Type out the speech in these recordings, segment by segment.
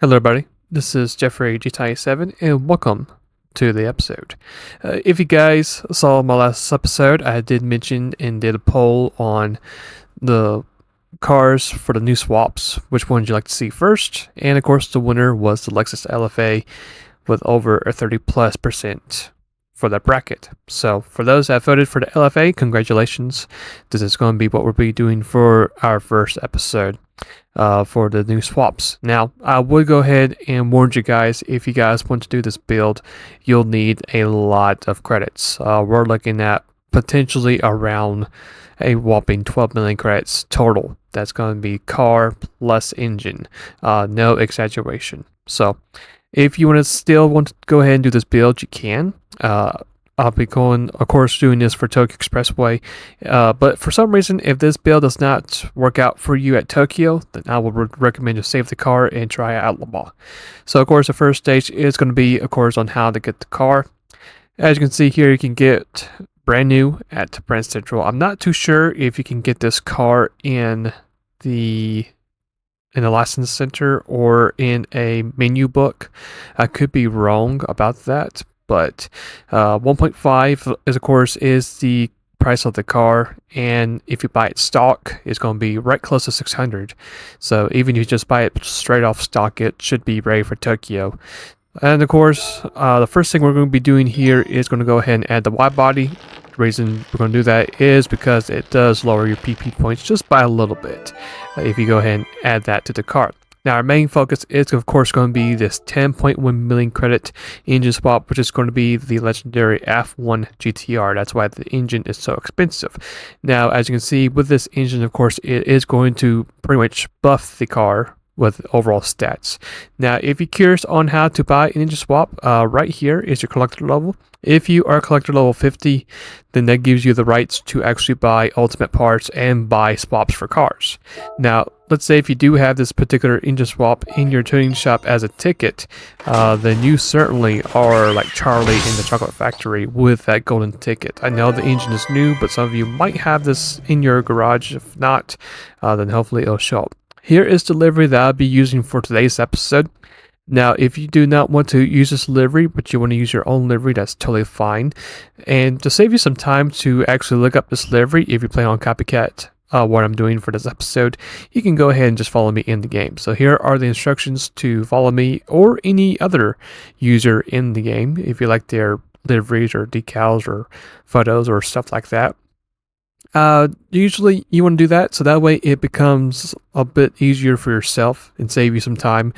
Hello everybody, this is Jeffrey GT7 and welcome to the episode. If you guys saw my last episode, I did mention and did a poll on the cars for the new swaps, which one would you like to see first, and of course the winner was the Lexus LFA with over a 30+% for that bracket. So for those that voted for the LFA, congratulations. This is going to be what we'll be doing for our first episode for the new swaps. Now, I would go ahead and warn you guys, if you guys want to do this build, you'll need a lot of credits. We're looking at potentially around a whopping 12 million credits total. That's going to be car plus engine. No exaggeration. So if you still want to go ahead and do this build, you can. I'll be going, of course, doing this for Tokyo Expressway. But for some reason, if this build does not work out for you at Tokyo, then I would recommend you save the car and try out Le Mans. So, of course, the first stage is going to be, of course, on how to get the car. As you can see here, you can get brand new at Brand Central. I'm not too sure if you can get this car in the license center or in a menu book. I could be wrong about that. But 1.5 is, of course, is the price of the car, and if you buy it stock, it's going to be right close to 600. So even if you just buy it straight off stock, it should be ready for Tokyo. And of course, the first thing we're going to be doing here is going to go ahead and add the wide body. The reason we're going to do that is because it does lower your PP points just by a little bit if you go ahead and add that to the car. Now, our main focus is, of course, going to be this 10.1 million credit engine swap, which is going to be the legendary F1 GTR. That's why the engine is so expensive. Now, as you can see, with this engine, of course, it is going to pretty much buff the car with overall stats. Now, if you're curious on how to buy an engine swap, right here is your collector level. If you are collector level 50, then that gives you the rights to actually buy ultimate parts and buy swaps for cars. Now, let's say if you do have this particular engine swap in your tuning shop as a ticket, then you certainly are like Charlie in the Chocolate Factory with that golden ticket. I know the engine is new, but some of you might have this in your garage. If not, then hopefully it'll show up. Here is the livery that I'll be using for today's episode. Now, if you do not want to use this livery, but you want to use your own livery, that's totally fine. And to save you some time to actually look up this livery, if you plan on copycat what I'm doing for this episode, you can go ahead and just follow me in the game. So here are the instructions to follow me or any other user in the game if you like their liveries or decals or photos or stuff like that. Usually you want to do that so that way it becomes a bit easier for yourself and save you some time,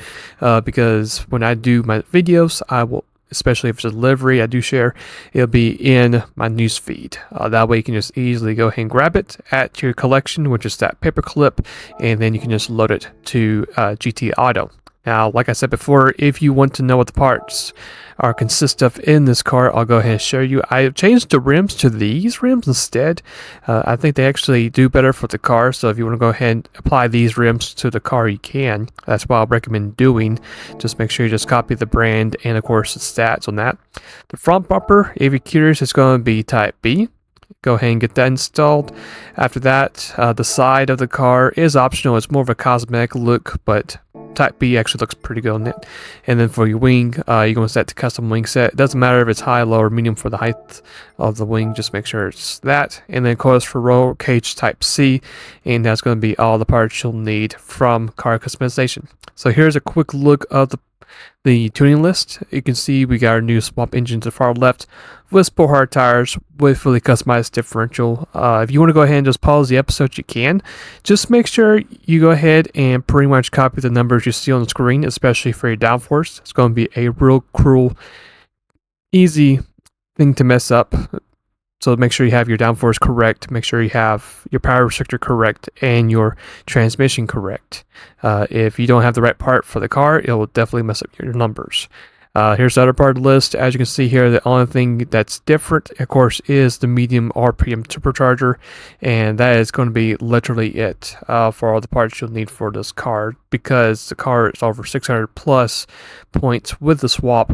because when I do my videos, I will, especially if it's a delivery I do share, it'll be in my news feed. That way you can just easily go ahead and grab it at your collection, which is that paperclip, and then you can just load it to GT Auto. Now, like I said before, if you want to know what the parts consist of in this car, I'll go ahead and show you. I have changed the rims to these rims instead. I think they actually do better for the car, so if you want to go ahead and apply these rims to the car, you can. That's what I recommend doing. Just make sure you just copy the brand and, of course, the stats on that. The front bumper, if you're curious, is going to be Type B. Go ahead and get that installed. After that, the side of the car is optional. It's more of a cosmetic look, but Type B actually looks pretty good on it. And then for your wing, you're going to set to custom wing set. It doesn't matter if it's high, low, or medium for the height of the wing. Just make sure it's that. And then, of course, for roll cage Type C. And that's going to be all the parts you'll need from car customization. So here's a quick look of the tuning list. You can see we got our new swap engine to the far left with sport hard tires with fully customized differential. If you want to go ahead and just pause the episode, you can. Just make sure you go ahead and pretty much copy the numbers you see on the screen, especially for your downforce. It's going to be a real cruel, easy thing to mess up. So make sure you have your downforce correct, make sure you have your power restrictor correct, and your transmission correct. If you don't have the right part for the car, it will definitely mess up your numbers. Here's the other part of the list. As you can see here, the only thing that's different, of course, is the medium RPM supercharger, and that is going to be literally it for all the parts you'll need for this car, because the car is over 600 plus points with the swap.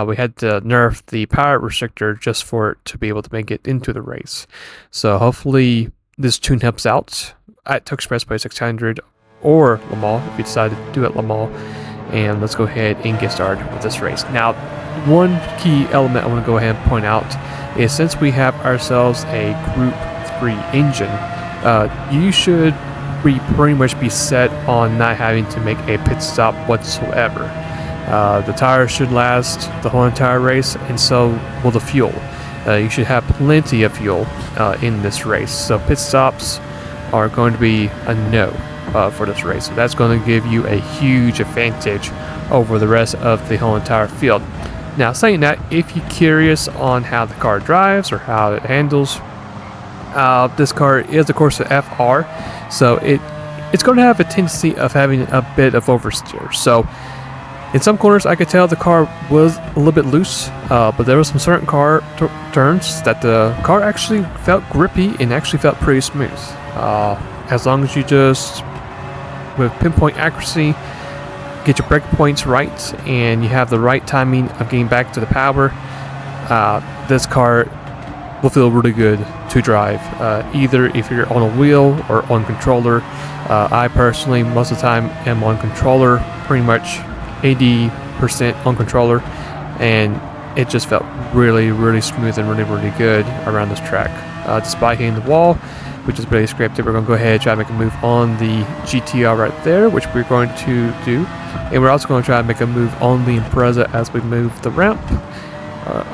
We had to nerf the power restrictor just for it to be able to make it into the race. So hopefully this tune helps out at Tokyo Expressway 600 or Le Mans if you decide to do it at Le Mans. and let's go ahead and get started with this race. Now, one key element I want to go ahead and point out is since we have ourselves a Group 3 engine, you should pretty much be set on not having to make a pit stop whatsoever. The tires should last the whole entire race, and so will the fuel. You should have plenty of fuel in this race, so pit stops are going to be a no for this race. So that's going to give you a huge advantage over the rest of the whole entire field. Now, saying that, if you're curious on how the car drives or how it handles, this car is of course an FR, so it's going to have a tendency of having a bit of oversteer. So in some corners I could tell the car was a little bit loose, but there were some certain car turns that the car actually felt grippy and actually felt pretty smooth. As long as you just, with pinpoint accuracy, get your break points right and you have the right timing of getting back to the power, this car will feel really good to drive, either if you're on a wheel or on controller. I personally most of the time am on controller, pretty much 80% on controller, and it just felt really smooth and really good around this track. Despite hitting the wall, which is really scraped it, we're going to go ahead and try to make a move on the GTR right there, which we're going to do. And we're also going to try to make a move on the Impreza as we move the ramp.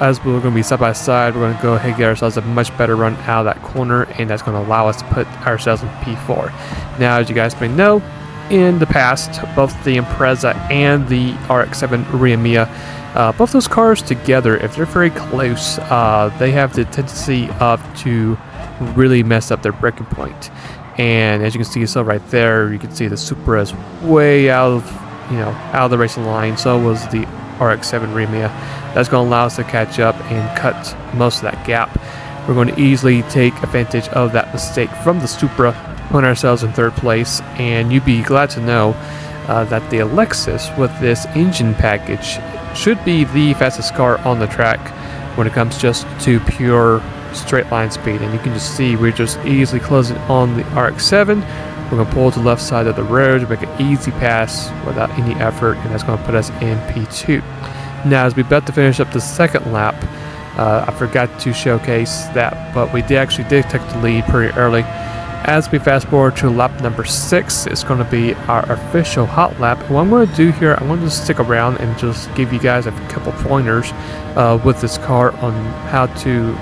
As we're going to be side by side, we're going to go ahead and get ourselves a much better run out of that corner, and that's going to allow us to put ourselves in P4. Now, as you guys may know, in the past, both the Impreza and the RX-7 Riamiya, both those cars together, if they're very close, they have the tendency to really mess up their braking point. And as you can see, so right there, you can see the Supra is way out of the racing line. So was the RX-7 Riamiya. That's going to allow us to catch up and cut most of that gap. We're going to easily take advantage of that mistake from the Supra, put ourselves in third place, and you'd be glad to know that the Alexis with this engine package should be the fastest car on the track when it comes just to pure straight line speed. And you can just see we're just easily closing on the RX-7. We're going to pull to the left side of the road to make an easy pass without any effort, and that's going to put us in P2. Now, as we're about to finish up the second lap, I forgot to showcase that, but we did take the lead pretty early. As we fast forward to lap number 6, it's going to be our official hot lap. And what I'm going to do here, I'm going to stick around and just give you guys a couple pointers with this car on how to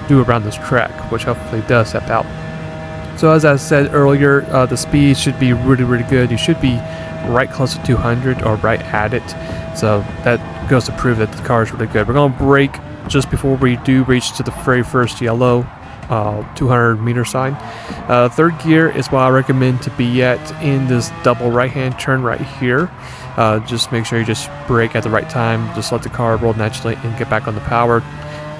do around this track, which hopefully does help out. So as I said earlier, the speed should be really good. You should be right close to 200 or right at it. So that goes to prove that the car is really good. We're going to brake just before we do reach to the very first yellow 200 meter sign. Third gear is what I recommend to be at in this double right hand turn right here. Just make sure you just brake at the right time, just let the car roll naturally and get back on the power.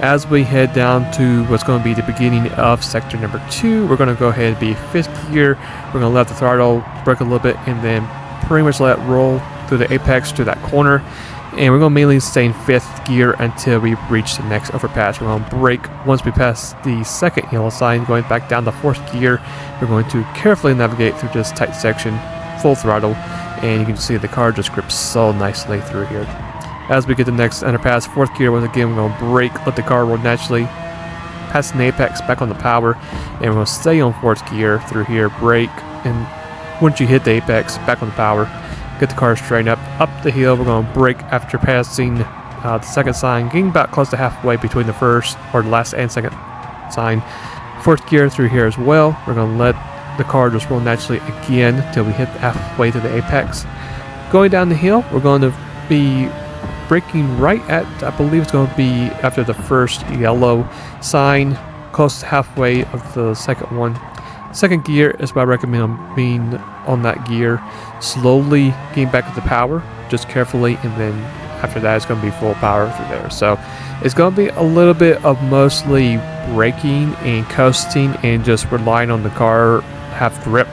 As we head down to what's going to be the beginning of sector number 2, we're going to go ahead and be 5th gear. We're going to let the throttle brake a little bit and then pretty much let it roll through the apex to that corner. And we're going to mainly stay in 5th gear until we reach the next overpass. We're going to brake once we pass the second yellow sign, going back down to 4th gear. We're going to carefully navigate through this tight section, full throttle, and you can see the car just grips so nicely through here. As we get to the next underpass, 4th gear, once again, we're going to brake, let the car roll naturally, pass the apex, back on the power, and we're going to stay on 4th gear through here, brake, and once you hit the apex, back on the power, get the car straightened up the hill. We're going to brake after passing the second sign, getting about close to halfway between the first, or the last and second sign. 4th gear through here as well. We're going to let the car just roll naturally again until we hit halfway to the apex. Going down the hill, we're going to be braking right at, I believe it's going to be after the first yellow sign, close to halfway of the second one. Second gear is what I recommend being on that gear, slowly getting back to the power, just carefully, and then after that it's going to be full power through there. So it's going to be a little bit of mostly braking and coasting and just relying on the car half grip.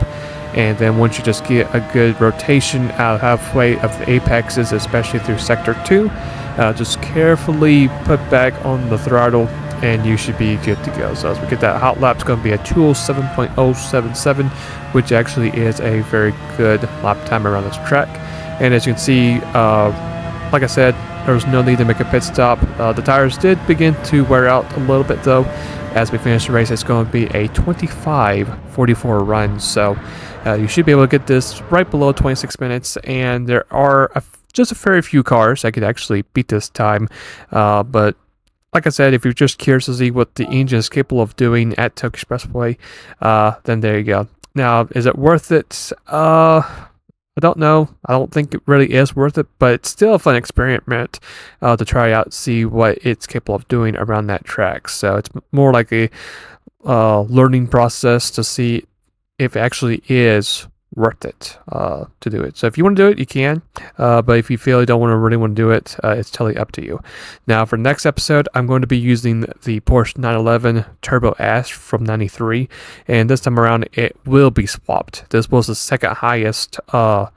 And then once you just get a good rotation out halfway of the apexes, especially through sector 2, just carefully put back on the throttle and you should be good to go. So as we get that hot lap, it's going to be a 207.077, which actually is a very good lap time around this track. And as you can see, like I said, there was no need to make a pit stop. The tires did begin to wear out a little bit though. As we finish the race, it's going to be a 25:44 run, so you should be able to get this right below 26 minutes, and there are just a very few cars that could actually beat this time, but like I said, if you're just curious to see what the engine is capable of doing at Tokyo Expressway, then there you go. Now, is it worth it? I don't know. I don't think it really is worth it, but it's still a fun experiment to try out, see what it's capable of doing around that track. So it's more like a learning process to see if it actually is worth it to do it. So if you want to do it, you can, but if you feel you don't really want to do it, it's totally up to you. Now for the next episode, I'm going to be using the Porsche 911 Turbo S from 93, and this time around it will be swapped. This was the second highest vote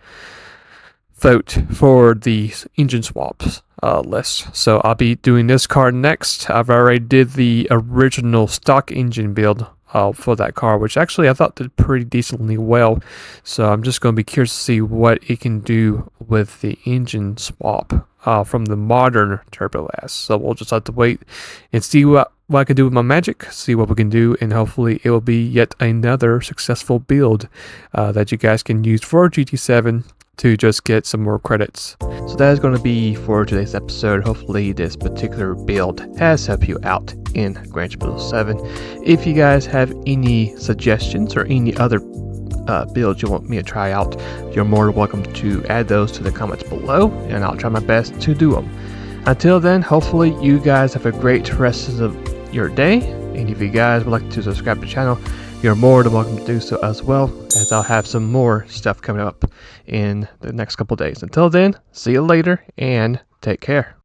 for the engine swaps list, so I'll be doing this car next. I've already did the original stock engine build for that car, which actually I thought did pretty decently well. So I'm just going to be curious to see what it can do with the engine swap from the modern Turbo S. So we'll just have to wait and see what I can do with my magic, see what we can do, and hopefully it will be yet another successful build that you guys can use for GT7 to just get some more credits. So that is going to be for today's episode. Hopefully this particular build has helped you out in Gran Turismo 7. If you guys have any suggestions or any other builds you want me to try out, you're more than welcome to add those to the comments below, and I'll try my best to do them. Until then, hopefully you guys have a great rest of your day, and if you guys would like to subscribe to the channel, you're more than welcome to do so as well, as I'll have some more stuff coming up in the next couple days. Until then, see you later and take care.